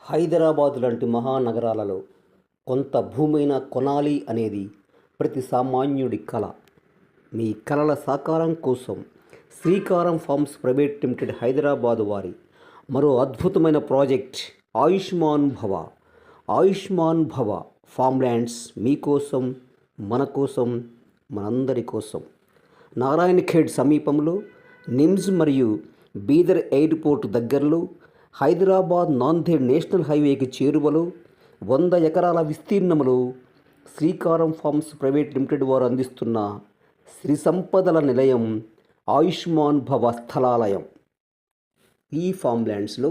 హైదరాబాద్ లాంటి మహానగరాలలో కొంత భూమైనా కొనాలి అనేది ప్రతి సామాన్యుడి కల. మీ కలల సాకారం కోసం శ్రీకారం ఫార్మ్స్ ప్రైవేట్ లిమిటెడ్ హైదరాబాద్ వారి మరో అద్భుతమైన ప్రాజెక్ట్ ఆయుష్మాన్ భవ. ఆయుష్మాన్ భవ ఫామ్ ల్యాండ్స్ మీకోసం, మన కోసం, మనందరి కోసం. నారాయణఖేడ్ సమీపంలో, నిమ్స్ మరియు బీదర్ ఎయిర్పోర్ట్ దగ్గరలో, హైదరాబాద్ నాందేడ్ నేషనల్ హైవేకి చేరువలో 100 ఎకరాల విస్తీర్ణంలో శ్రీకారం ఫార్మ్స్ ప్రైవేట్ లిమిటెడ్ వారు అందిస్తున్న శ్రీ సంపదల నిలయం ఆయుష్మాన్ భవ స్థలాలయం. ఈ ఫామ్ ల్యాండ్స్లో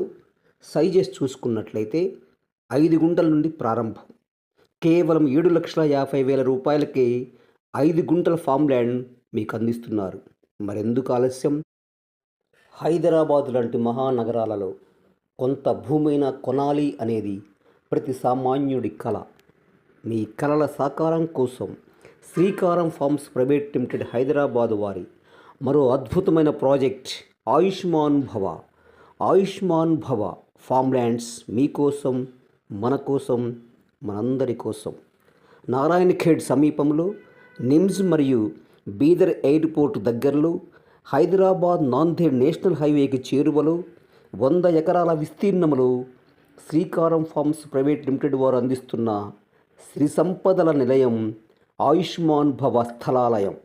సైజెస్ చూసుకున్నట్లయితే 5 గుంటల నుండి ప్రారంభం. కేవలం 7,50,000 రూపాయలకే 5 గుంటల ఫామ్ ల్యాండ్ మీకు అందిస్తున్నారు. మరెందుకు ఆలస్యం? హైదరాబాద్ లాంటి మహానగరాలలో కొంత భూమైనా కొనాలి అనేది ప్రతి సామాన్యుడి కల. మీ కలల సాకారం కోసం శ్రీకారం ఫార్మ్స్ ప్రైవేట్ లిమిటెడ్ హైదరాబాద్ వారి మరో అద్భుతమైన ప్రాజెక్ట్ ఆయుష్మాన్ భవ. ఆయుష్మాన్ భవ ఫామ్ ల్యాండ్స్ మీకోసం, మన కోసం, మనందరి కోసం. నారాయణఖేడ్ సమీపంలో, నిమ్స్ మరియు బీదర్ ఎయిర్పోర్ట్ దగ్గరలో, హైదరాబాద్ నాందేడ్ నేషనల్ హైవేకి చేరువలో 100 ఎకరాల విస్తీర్ణంలో శ్రీకారం ఫార్మ్స్ ప్రైవేట్ లిమిటెడ్ వారు అందిస్తున్న శ్రీ సంపదల నిలయం ఆయుష్మాన్ భవ స్థలాలయం.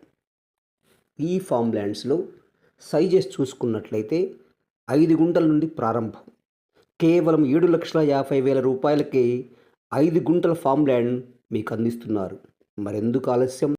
ఈ ఫామ్ ల్యాండ్స్లో సైజెస్ చూసుకున్నట్లయితే 5 గుంటల నుండి ప్రారంభం. కేవలం 7,50,000 రూపాయలకే 5 గుంటల ఫామ్ ల్యాండ్ మీకు అందిస్తున్నారు. మరెందుకు ఆలస్యం?